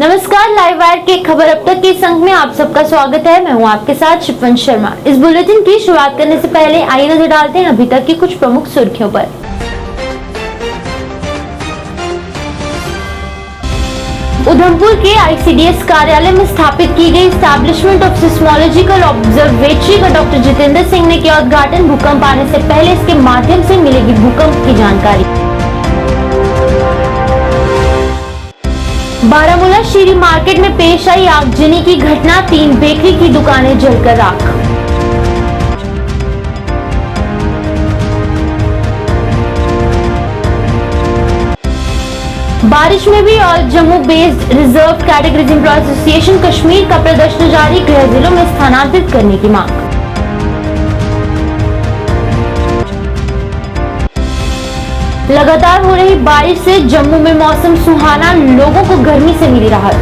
नमस्कार, live wire के खबर अब तक के संग में आप सबका स्वागत है। मैं हूं आपके साथ शिफन शर्मा। इस बुलेटिन की शुरुआत करने से पहले आइए नजर डालते हैं अभी तक की कुछ प्रमुख सुर्खियों पर। उधमपुर के आईसीडीएस कार्यालय में स्थापित की गई एस्टैब्लिशमेंट ऑफ सिस्मोलॉजिकल ऑब्जर्वेटरी का डॉक्टर जितेंद्र सिंह ने किया उद्घाटन। भूकंप आने से पहले इसके माध्यम से मिलेगी भूकंप की जानकारी। बारामूला शीरी मार्केट में पेश आई आगजनी की घटना, 3 बेकरी की दुकानें जलकर राख। बारिश में भी और Jammu based reserve categories employ association Kashmir का प्रदर्शन जारी, गृह जिलों में स्थानांतरित करने की मांग। लगातार हो रही बारिश से जम्मू में मौसम सुहाना, लोगों को गर्मी से मिली राहत।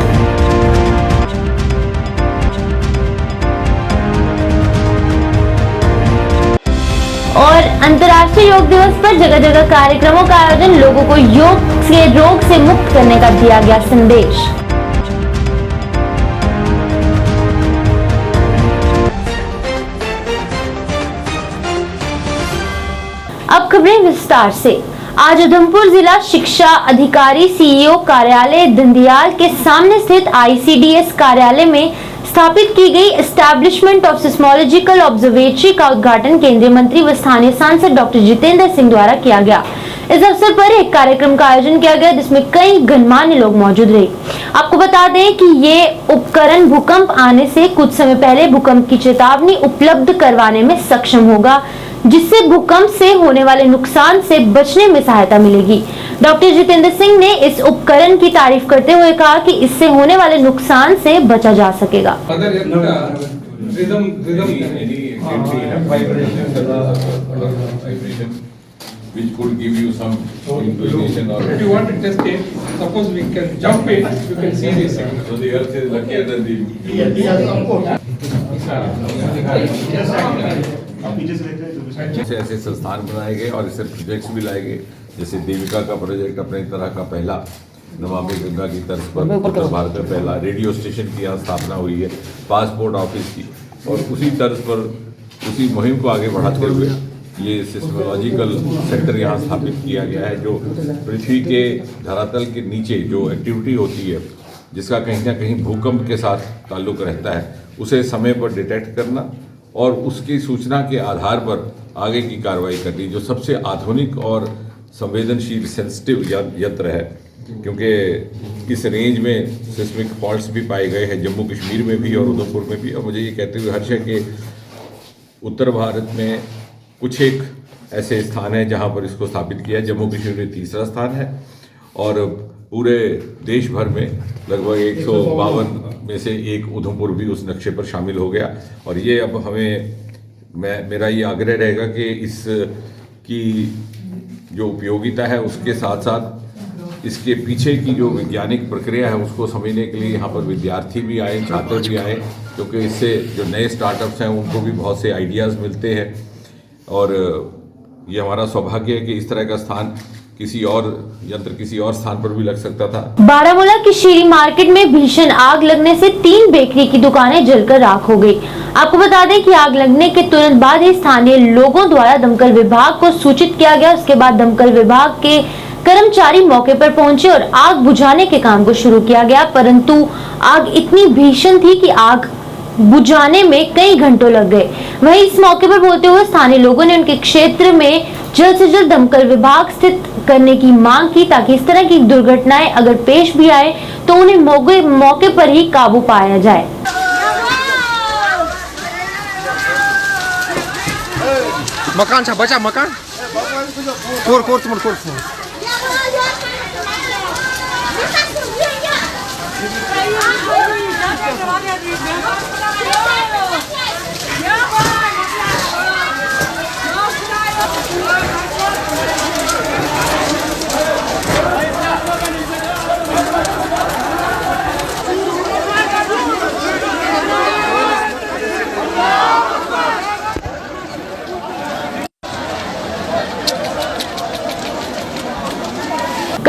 और अंतर्राष्ट्रीय योग दिवस पर जगह जगह कार्यक्रमों का आयोजन, लोगों को योग से रोग से मुक्त करने का दिया गया संदेश। अब खबरें विस्तार से। आज उधमपुर जिला शिक्षा अधिकारी सीईओ कार्यालय दंदियाल के सामने स्थित आईसीडीएस कार्यालय में स्थापित की गई एस्टैब्लिशमेंट ऑफ सिस्मोलॉजिकल ऑब्जर्वेटरी का उद्घाटन केंद्रीय मंत्री व स्थानीय सांसद डॉक्टर जितेंद्र सिंह द्वारा किया गया। इस अवसर पर एक कार्यक्रम का आयोजन किया गया जिसमें कई गणमान्य लोग मौजूद रहे। आपको बता दें कि ये उपकरण भूकंप आने से कुछ समय पहले भूकंप की चेतावनी उपलब्ध करवाने में सक्षम होगा, जिससे भूकंप से होने वाले नुकसान से बचने में सहायता मिलेगी। डॉक्टर जितेंद्र सिंह ने इस उपकरण की तारीफ करते हुए कहा कि इससे होने वाले नुकसान से बचा जा सकेगा। Which could give you some inclination or if you want to test it, suppose we can jump it, you can see this. So the earth is luckier than the ऐसे ऐसे संस्थान बनाए गए और इससे प्रोजेक्ट्स भी लाए गए, जैसे देविका का प्रोजेक्ट अपने तरह का पहला नमामि गंगा की तर्ज पर उत्तर भारत में पहला रेडियो स्टेशन की यहाँ स्थापना हुई है, पासपोर्ट ऑफिस की, और उसी तर्ज पर उसी मुहिम को आगे बढ़ाते हुए ये सिस्मोलॉजिकल सेंटर यहाँ स्थापित किया गया है, जो पृथ्वी के धरातल के नीचे जो एक्टिविटी होती है जिसका कहीं ना कहीं भूकंप के साथ ताल्लुक रहता है, उसे समय पर डिटेक्ट करना और उसकी सूचना के आधार पर आगे की कार्रवाई करनी, जो सबसे आधुनिक और संवेदनशील सेंसिटिव यंत्र है, क्योंकि इस रेंज में सिस्मिक फॉल्ट्स भी पाए गए हैं जम्मू कश्मीर में भी और उधमपुर में भी। और मुझे ये कहते हुए हर्ष है कि उत्तर भारत में कुछ एक ऐसे स्थान हैं जहां पर इसको स्थापित किया है। जम्मू कश्मीर में तीसरा स्थान है और पूरे देश भर में लगभग 152 में से एक उधमपुर भी उस नक्शे पर शामिल हो गया। और ये अब मेरा ये आग्रह रहेगा कि इसकी जो उपयोगिता है उसके साथ साथ इसके पीछे की जो वैज्ञानिक प्रक्रिया है उसको समझने के लिए यहाँ पर विद्यार्थी भी आए, छात्र भी आए, क्योंकि इससे जो नए स्टार्टअप्स हैं उनको भी बहुत से आइडियाज़ मिलते हैं। और ये हमारा सौभाग्य है कि इस तरह का स्थान किसी और स्थान पर भी लग सकता था। बारामूला की शीरी मार्केट में भीषण आग लगने से 3 बेकरी की दुकानें जलकर राख हो गई। आपको बता दें कि आग लगने के तुरंत बाद ही स्थानीय लोगों द्वारा दमकल विभाग को सूचित किया गया। उसके बाद दमकल विभाग के कर्मचारी मौके पर पहुंचे और आग बुझाने के काम को शुरू किया गया, परंतु आग इतनी भीषण थी कि आग बुझाने में कई घंटों लग गए। वहीं इस मौके पर बोलते हुए स्थानीय लोगों ने उनके क्षेत्र में जल्द से जल्द दमकल विभाग स्थित करने की मांग की, ताकि इस तरह की दुर्घटनाएं अगर पेश भी आए तो उन्हें मौके पर ही काबू पाया जाए। मकान छा बचा मकान कोर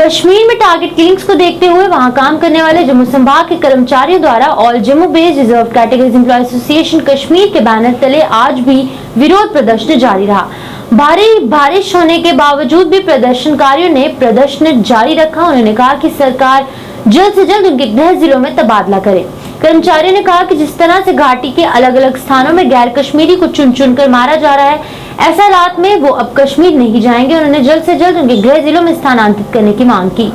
कश्मीर में टारगेट किलिंग्स को देखते हुए वहां काम करने वाले जम्मू संभाग के कर्मचारियों द्वारा all Jammu based reserve categories employ association Kashmir के बैनर तले आज भी विरोध प्रदर्शन जारी रहा। भारी बारिश होने के बावजूद भी प्रदर्शनकारियों ने प्रदर्शन जारी रखा। उन्होंने कहा कि सरकार जल्द से जल्द उनके गृह जिलों में तबादला करे। कर्मचारियों ने कहा कि जिस तरह से घाटी के अलग अलग स्थानों में गैर कश्मीरी को चुन चुन कर मारा जा रहा है, ऐसा हालात में वो अब कश्मीर नहीं जाएंगे। उन्होंने जल्द से जल्द उनके गृह जिलों में स्थानांतरित करने की मांग की।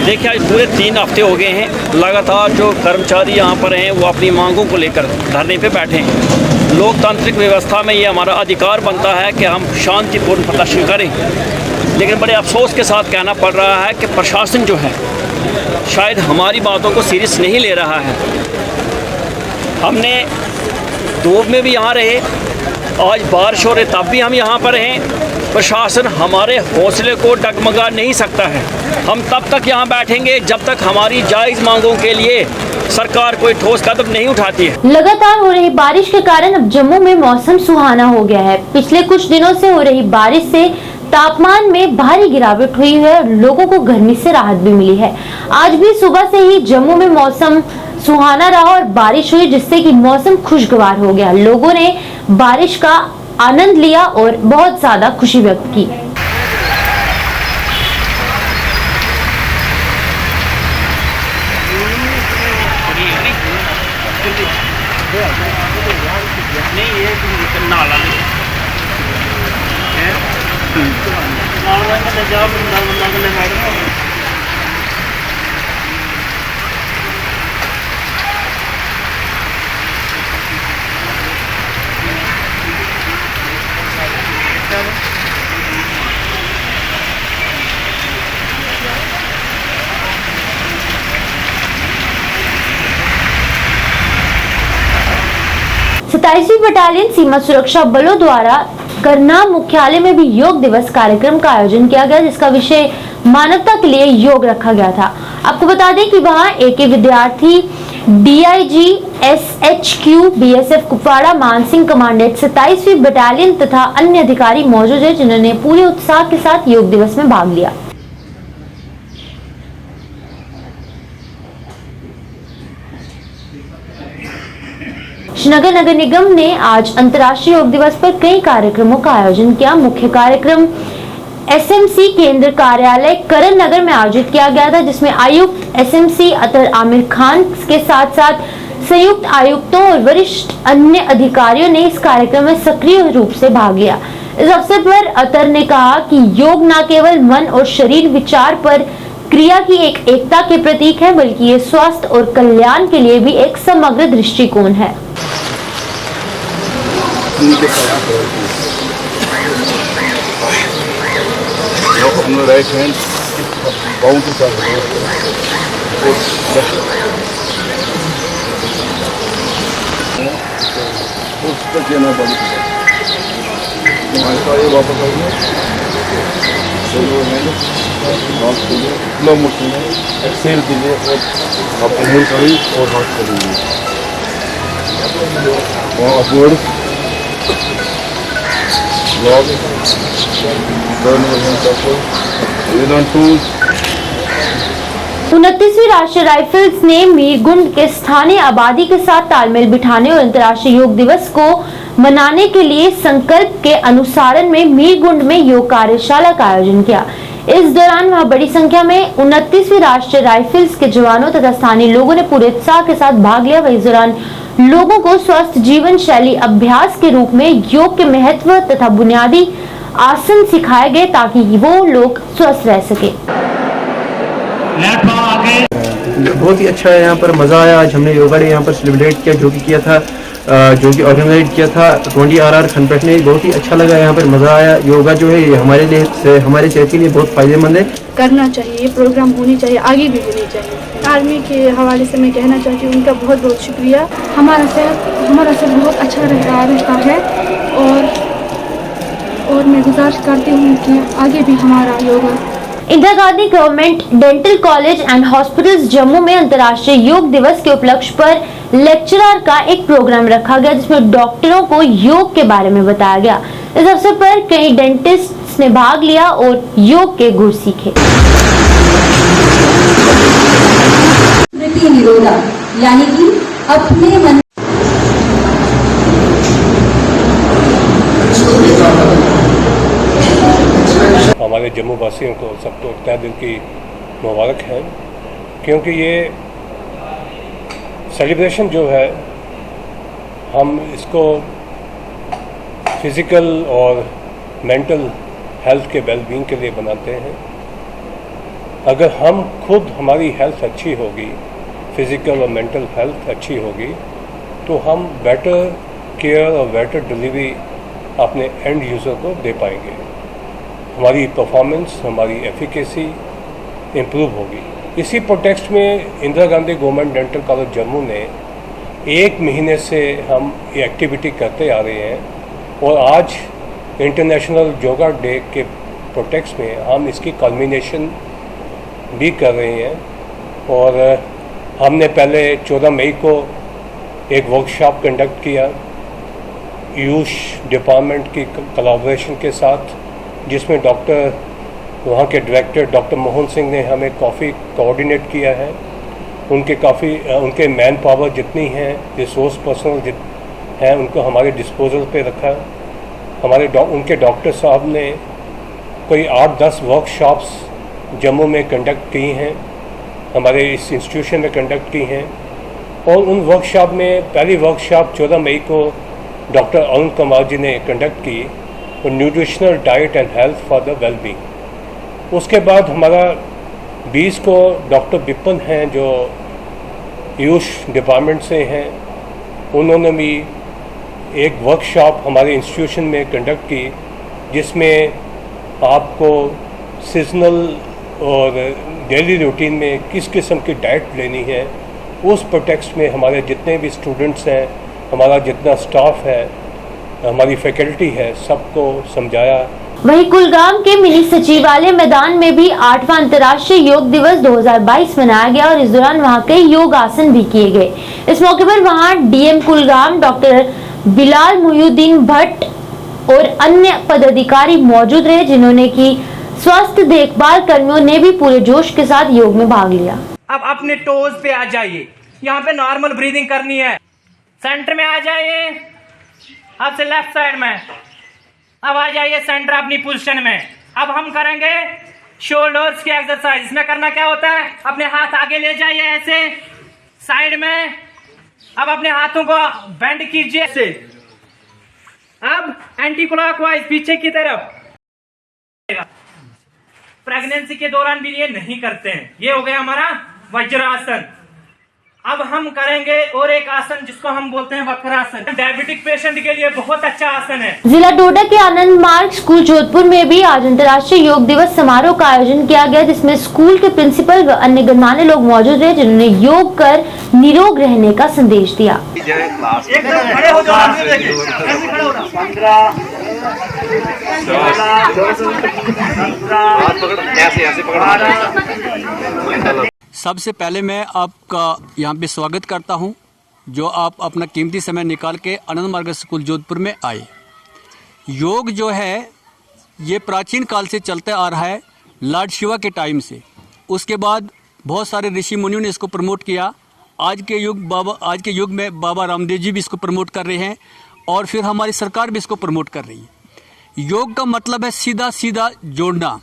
देखिए, आज पूरे 3 हफ्ते हो गए हैं लगातार जो कर्मचारी यहाँ पर हैं वो अपनी मांगों को लेकर धरने पे बैठे हैं। लोकतांत्रिक व्यवस्था में ये हमारा अधिकार बनता है कि हम शांतिपूर्ण प्रदर्शन करें, लेकिन बड़े अफसोस के साथ कहना पड़ रहा है कि प्रशासन जो है शायद हमारी बातों को सीरियस नहीं ले रहा है। हमने धूप में भी यहाँ रहे, आज बारिश हो रही तब भी हम यहाँ पर हैं। प्रशासन हमारे हौसले को डगमगा नहीं सकता है। हम तब तक यहाँ बैठेंगे जब तक हमारी जायज़ मांगों के लिए सरकार कोई ठोस कदम नहीं उठाती है। लगातार हो रही बारिश के कारण अब जम्मू में मौसम सुहाना हो गया है। पिछले कुछ दिनों से हो रही बारिश से तापमान में भारी गिरावट हुई है और लोगों को गर्मी से राहत भी मिली है। आज भी सुबह से ही जम्मू में मौसम सुहाना रहा और बारिश हुई, जिससे कि मौसम खुशगवार हो गया। लोगों ने बारिश का आनंद लिया और बहुत ज्यादा खुशी व्यक्त की। सताईसवीं बटालियन सीमा सुरक्षा बलों द्वारा करनाल मुख्यालय में भी योग दिवस कार्यक्रम का आयोजन किया गया, जिसका विषय मानवता के लिए योग रखा गया था। आपको बता दें कि वहां एक विद्यार्थी DIG SHQ BSF Kupwara Mansingh commandant 27वीं बटालियन तथा अन्य अधिकारी मौजूद है, जिन्होंने पूरे उत्साह के साथ योग दिवस में भाग लिया। श्रीनगर नगर निगम ने आज अंतर्राष्ट्रीय योग दिवस पर कई कार्यक्रमों का आयोजन किया। मुख्य कार्यक्रम SMC केंद्र कार्यालय करण नगर में आयोजित किया गया था, जिसमें आयुक्त SMC अतर आमिर खान के साथ साथ संयुक्त आयुक्तों और वरिष्ठ अन्य अधिकारियों ने इस कार्यक्रम में सक्रिय रूप से भाग लिया। इस अवसर पर अतर ने कहा कि योग न केवल मन और शरीर विचार पर क्रिया की एक एकता के प्रतीक है, बल्कि ये स्वास्थ्य और कल्याण के लिए भी एक समग्र दृष्टिकोण है। राइट हैंड बाउंड टू कर ना बंद ये वापस आइए। स्लो मोशन में एक्सेल कीजिए और आप इनहेल करिए और हाथ करिए और अपवर्ड लॉक टर्न यूज 29वीं राष्ट्रीय राइफल्स ने मीरगुंड के स्थानीय आबादी के साथ तालमेल बिठाने और अंतर्राष्ट्रीय योग दिवस को मनाने के लिए संकल्प के अनुसारण में मीरगुंड में योग कार्यशाला का आयोजन किया। इस दौरान वहां बड़ी संख्या में 29वीं राष्ट्रीय राइफल्स के जवानों तथा स्थानीय लोगों ने पूरे उत्साह के साथ भाग लिया। वहीं इस दौरान लोगों को स्वस्थ जीवन शैली अभ्यास के रूप में योग के महत्व तथा बुनियादी आसन सिखाए गए, ताकि वो लोग स्वस्थ रह सके। बहुत ही अच्छा है, यहाँ पर मज़ा आया। आज हमने योगा डे यहाँ पर सेलिब्रेट किया, जो कि ऑर्गेनाइज किया था 20 RR खनपेट ने। बहुत ही अच्छा लगा, यहाँ पर मज़ा आया। योगा जो है हमारे लिए हमारे सेहत के लिए बहुत फ़ायदेमंद है। करना चाहिए, ये प्रोग्राम होनी चाहिए, आगे भी होनी चाहिए। आर्मी के हवाले से मैं कहना चाहती हूँ उनका बहुत बहुत शुक्रिया। हमारा सर बहुत अच्छा रहता है और मैं गुजारिश करती हूँ कि आगे भी हमारा yoga. Indira Gandhi government dental college and hospitals Jammu में अंतर्राष्ट्रीय योग दिवस के उपलक्ष्य पर लेक्चरर का एक प्रोग्राम रखा गया, जिसमें डॉक्टरों को योग के बारे में बताया गया। इस अवसर पर कई डेंटिस्ट ने भाग लिया और योग के गुर सीखे। स्मृति निरोधा यानी कि अपने मन हमारे जम्मू वासियों को सबको तहे दिल की मुबारक है, क्योंकि ये सेलिब्रेशन जो है हम इसको फिज़िकल और मेंटल हेल्थ के वेलबींग के लिए बनाते हैं। अगर हम खुद हमारी हेल्थ अच्छी होगी, फिज़िकल और मेंटल हेल्थ अच्छी होगी, तो हम बेटर केयर और बेटर डिलीवरी अपने एंड यूज़र को दे पाएंगे। हमारी परफॉर्मेंस, हमारी एफिकेसी इम्प्रूव होगी। इसी प्रोटेक्स्ट में Indira Gandhi government dental college Jammu ने 1 महीने से हम ये एक्टिविटी करते आ रहे हैं और आज इंटरनेशनल योगा डे के प्रोटेक्स्ट में हम इसकी कल्मिनेशन भी कर रहे हैं। और हमने पहले 14 मई को एक वर्कशॉप कंडक्ट किया आयुष डिपार्टमेंट की कोलैबोरेशन के साथ, जिसमें वहाँ के डायरेक्टर डॉक्टर मोहन सिंह ने हमें काफ़ी कोऑर्डिनेट किया है। उनके मैन पावर जितनी हैं, रिसोर्स पर्सनल हैं, उनको हमारे डिस्पोजल पे रखा। उनके डॉक्टर साहब ने कोई 8-10 वर्कशॉप्स जम्मू में कंडक्ट की हैं, हमारे इस इंस्टीट्यूशन में कंडक्ट की हैं। और उन वर्कशॉप में पहली वर्कशॉप 14 मई को डॉक्टर अरुण कुमार जी ने कंडक्ट की, और nutritional diet and health for the wellbeing. उसके बाद हमारा 20 को डॉक्टर विपिन हैं जो आयुष डिपार्टमेंट से हैं, उन्होंने भी एक वर्कशॉप हमारे इंस्टीट्यूशन में कंडक्ट की, जिसमें आपको सीजनल और डेली रूटीन में किस किस्म की डाइट लेनी है, उस प्रोटेक्स्ट में हमारे जितने भी स्टूडेंट्स हैं, हमारा जितना स्टाफ है, हमारी फैकल्टी है, सबको समझाया। वहीं कुलगाम के मिनी सचिवालय मैदान में भी 8वां अंतर्राष्ट्रीय योग दिवस 2022 मनाया गया और इस दौरान वहां कई योग आसन भी किए गए। इस मौके पर वहां डीएम कुलगाम डॉक्टर बिलाल मुहिउद्दीन भट्ट और अन्य पदाधिकारी मौजूद रहे, जिन्होंने की स्वास्थ्य देखभाल कर्मियों ने भी पूरे जोश के साथ योग में भाग लिया। अब अपने टोज पे आ जाइए, यहाँ पे नॉर्मल ब्रीदिंग करनी है। सेंटर में आ जाइए, अब से लेफ्ट साइड में, अब आ जाइए सेंटर अपनी पोजीशन में। अब हम करेंगे शोल्डर्स की एक्सरसाइज। इसमें करना क्या होता है, अपने हाथ आगे ले जाइए ऐसे साइड में, अब अपने हाथों को बेंड कीजिए ऐसे, अब एंटी क्लॉकवाइज पीछे की तरफ। प्रेगनेंसी के दौरान भी ये नहीं करते हैं। ये हो गया हमारा वज्रासन। अब हम करेंगे और एक आसन जिसको हम बोलते हैं वक्रासन। डायबिटिक पेशेंट के लिए बहुत अच्छा आसन है। जिला डोडा के आनंद मार्ग स्कूल जोधपुर में भी आज अंतर्राष्ट्रीय योग दिवस समारोह का आयोजन किया गया, जिसमें स्कूल के प्रिंसिपल व अन्य गणमान्य लोग मौजूद रहे, जिन्होंने योग कर निरोग रहने का संदेश दिया। सबसे पहले मैं आपका यहाँ पे स्वागत करता हूँ, जो आप अपना कीमती समय निकाल के आनंद मार्ग स्कूल जोधपुर में आए। योग जो है ये प्राचीन काल से चलता आ रहा है, लॉर्ड शिवा के टाइम से। उसके बाद बहुत सारे ऋषि मुनियों ने इसको प्रमोट किया। आज के युग में बाबा रामदेव जी भी इसको प्रमोट कर रहे हैं, और फिर हमारी सरकार भी इसको प्रमोट कर रही है। योग का मतलब है सीधा सीधा जोड़ना,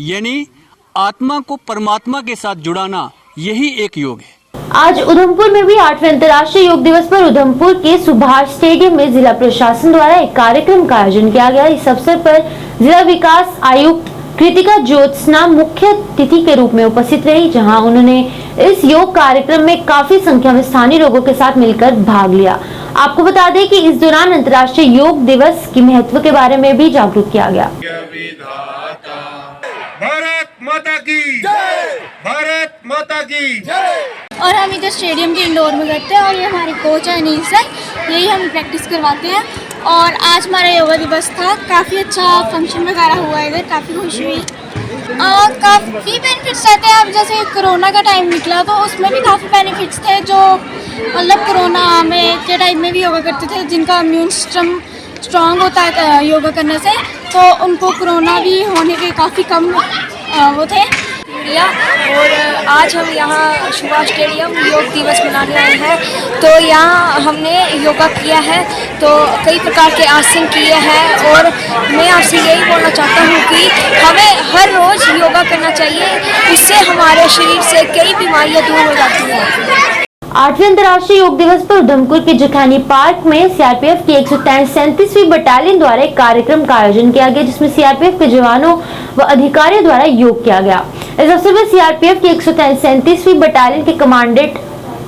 यानी आत्मा को परमात्मा के साथ जुड़ाना, यही एक योग है। आज उधमपुर में भी 8वें अंतर्राष्ट्रीय योग दिवस पर उधमपुर के सुभाष स्टेडियम में जिला प्रशासन द्वारा एक कार्यक्रम का आयोजन किया गया। इस अवसर पर जिला विकास आयुक्त कृतिका ज्योत्सना मुख्य अतिथि के रूप में उपस्थित रही, जहां उन्होंने इस योग कार्यक्रम में काफी संख्या में स्थानीय लोगों के साथ मिलकर भाग लिया। आपको बता दें कि इस दौरान अंतर्राष्ट्रीय योग दिवस की महत्व के बारे में भी जागरूक किया गया। भारत माता की जय, भारत माता की जय। और हम इधर स्टेडियम के इंडोर में करते हैं और ये हमारे कोच है अनिल सर, यही हम प्रैक्टिस करवाते हैं। और आज हमारा योगा दिवस था, काफ़ी अच्छा फंक्शन वगैरह हुआ इधर, काफ़ी खुशी हुई और काफ़ी बेनिफिट्स रहते हैं। अब जैसे कोरोना का टाइम निकला तो उसमें भी काफ़ी बेनिफिट्स थे, जो मतलब कोरोना में के टाइम में भी योगा करते थे, जिनका इम्यून सिस्टम स्ट्रॉन्ग होता है योगा करने से, तो उनको कोरोना भी होने के काफ़ी कम वो थे। और आज हम यहाँ सुभाष स्टेडियम योग दिवस मनाने आए हैं, तो यहाँ हमने योगा किया है, तो कई प्रकार के आसन किए हैं। और मैं आपसे यही बोलना चाहता हूँ कि हमें हर रोज़ योगा करना चाहिए, इससे हमारे शरीर से कई बीमारियाँ दूर हो जाती हैं। 8वें अंतर्राष्ट्रीय योग दिवस पर उधमपुर के जखैनी पार्क में सीआरपीएफ की 137वीं बटालियन द्वारा एक कार्यक्रम का आयोजन किया गया, जिसमें सीआरपीएफ के जवानों व अधिकारियों द्वारा योग किया गया। इस अवसर पर सीआरपीएफ की 137वीं बटालियन के कमांडेंट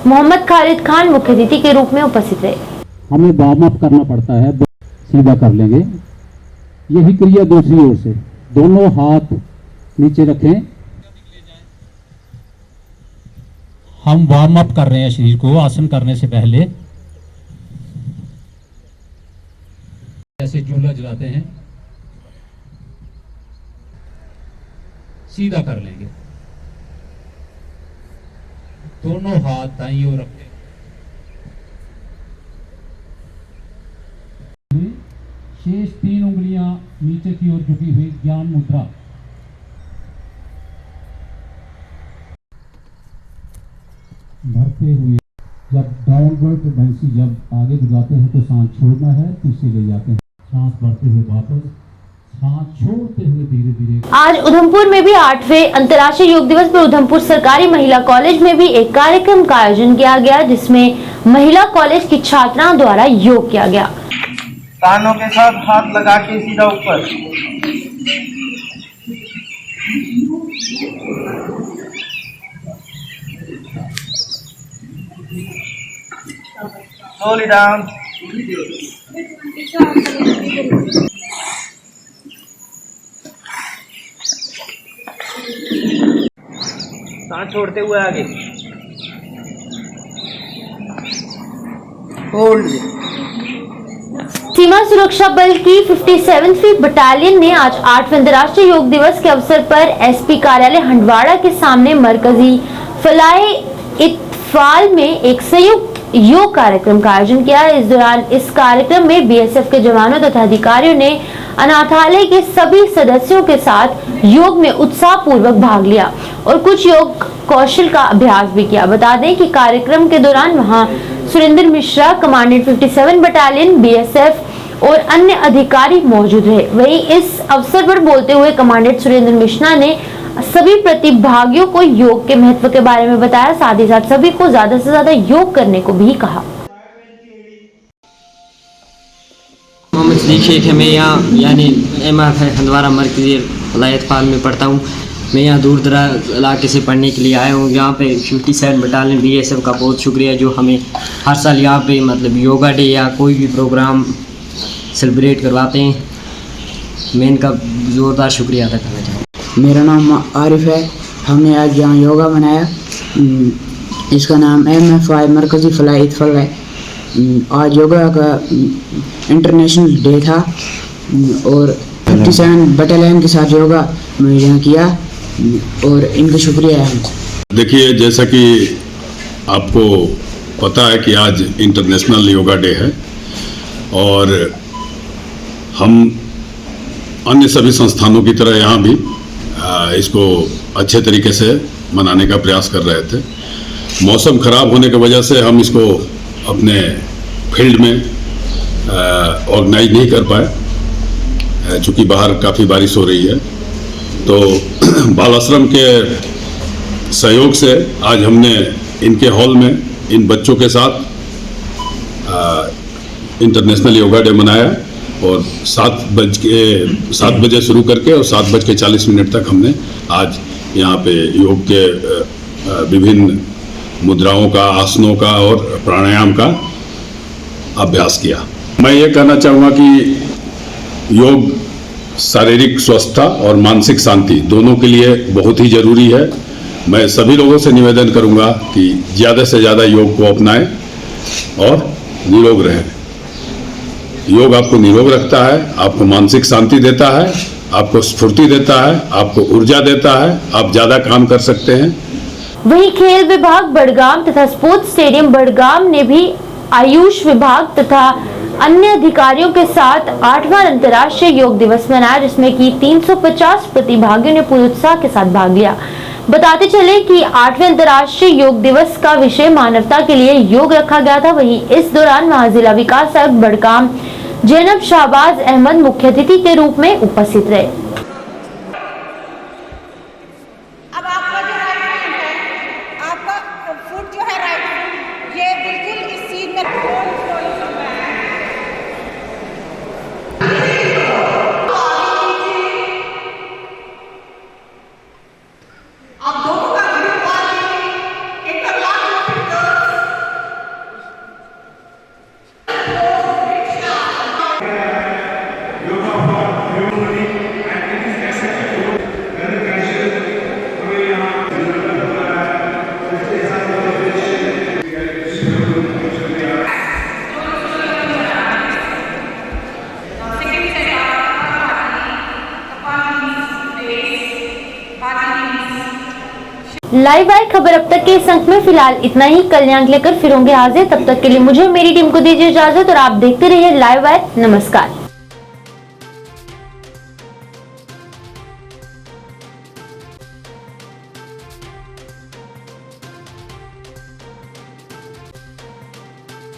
मोहम्मद खालिद खान मुख्य अतिथि के रूप में उपस्थित रहे। हमें वार्म अप करना पड़ता है, सीधा कर लेंगे। यही क्रिया दूसरी ओर से, दोनों हाथ नीचे रखें। हम वार्म अप कर रहे हैं शरीर को आसन करने से पहले। ऐसे झूला जलाते हैं, सीधा कर लेंगे। दोनों हाथ दाईं ओर रखें। शेष 3 उंगलियां नीचे की ओर झुकी हुई, ज्ञान मुद्रा। भरते हुए जब डाउनवर्ड टेंडेंसी जब आगे गुजारते हैं तो सांस छोड़ना है, पीछे ले जाते हैं। सांस भरते हुए वापस, सांस छोड़ते हुए धीरे धीरे। आज उधमपुर में भी 8वें अंतर्राष्ट्रीय योग दिवस पर उधमपुर सरकारी महिला कॉलेज में भी एक कार्यक्रम का आयोजन किया गया, जिसमें महिला कॉलेज की छात्राओं द्वारा योग किया गया। कानों के साथ हाथ लगा के सीधा ऊपर, slowly down, सांस छोड़ते हुए आगे, होल्ड। सीमा सुरक्षा बल की 57वीं बटालियन ने आज 8वें अंतर्राष्ट्रीय योग दिवस के अवसर पर एसपी कार्यालय हंडवाड़ा के सामने मरकजी फलाए इत्फाल में एक संयुक्त योग कार्यक्रम का आयोजन किया। इस दौरान इस कार्यक्रम में बीएसएफ के जवानों तथा अधिकारियों ने अनाथालय के सभी सदस्यों के साथ योग में उत्साह पूर्वक भाग लिया और कुछ योग कौशल का अभ्यास भी किया। बता दें कि कार्यक्रम के दौरान वहां Surendra Mishra, commandant 57 battalion BSF और अन्य अधिकारी मौजूद रहे। वहीं इस अवसर पर बोलते हुए कमांडेंट सुरेंद्र मिश्रा ने सभी प्रतिभागियों को योग के महत्व के बारे में बताया, साथ ही साथ सभी को ज्यादा से ज्यादा योग करने को भी कहा। मोहम्मद सदीक शेख है, मैं यहाँ यानी एमआर हंदवाड़ा मरकजी फलाए इत्फाल में पढ़ता हूँ। मैं यहाँ दूर दराज इलाके से पढ़ने के लिए आया हूँ। यहाँ पे 57 बटालियन बीएसएफ का बहुत शुक्रिया, जो हमें हर साल यहाँ पे मतलब योगा डे या कोई भी प्रोग्राम सेलिब्रेट करवाते हैं। मैं इनका ज़ोरदार शुक्रिया अदा करना चाहूँ। मेरा नाम आरिफ है। हमने आज यहाँ योगा मनाया। इसका नाम MFI मरकजी फलाए इत्फाल है। आज योगा का इंटरनेशनल डे था और 57 बटालियन के साथ योगा मैं यहाँ किया और इनका शुक्रिया है। देखिए, जैसा कि आपको पता है कि आज इंटरनेशनल योगा डे है और हम अन्य सभी संस्थानों की तरह यहाँ भी इसको अच्छे तरीके से मनाने का प्रयास कर रहे थे। मौसम खराब होने की वजह से हम इसको अपने फील्ड में ऑर्गेनाइज नहीं कर पाए, चूँकि बाहर काफ़ी बारिश हो रही है। तो बाल आश्रम के सहयोग से आज हमने इनके हॉल में इन बच्चों के साथ इंटरनेशनल योगा डे मनाया और 7 बजे शुरू करके और 7:40 तक हमने आज यहाँ पे योग के विभिन्न मुद्राओं का, आसनों का और प्राणायाम का अभ्यास किया। मैं ये कहना चाहूँगा कि योग शारीरिक स्वस्थता और मानसिक शांति दोनों के लिए बहुत ही जरूरी है। मैं सभी लोगों से निवेदन करूंगा कि ज़्यादा से ज़्यादा योग को अपनाएं और निरोग रहें। योग आपको निरोग रखता है, आपको मानसिक शांति देता है, आपको स्फूर्ति देता है, आपको ऊर्जा देता है, आप ज़्यादा काम कर सकते हैं। वहीं खेल विभाग बड़गाम तथा स्पोर्ट्स स्टेडियम बड़गाम ने भी आयुष विभाग तथा अन्य अधिकारियों के साथ 8वां अंतर्राष्ट्रीय योग दिवस मनाया, जिसमें कि 350 प्रतिभागियों ने पूरे उत्साह के साथ भाग लिया। बताते चले कि 8वें अंतर्राष्ट्रीय योग दिवस का विषय मानवता के लिए योग रखा गया था। वहीं इस दौरान वहां जिला विकास आयुक्त बड़गाम जैनब शाहबाज अहमद मुख्य अतिथि के रूप में उपस्थित रहे। अब आपका जो राइट हैंड है, आपका फुट जो है राइट फुट, ये बिल्कुल इस सीन में लाइव आई खबर अब तक के इस अंक में फिलहाल इतना ही। कल्याण लेकर फिर होंगे हाजिर, तब तक के लिए मुझे मेरी टीम को दीजिए इजाजत और आप देखते रहिए लाइव आई। नमस्कार।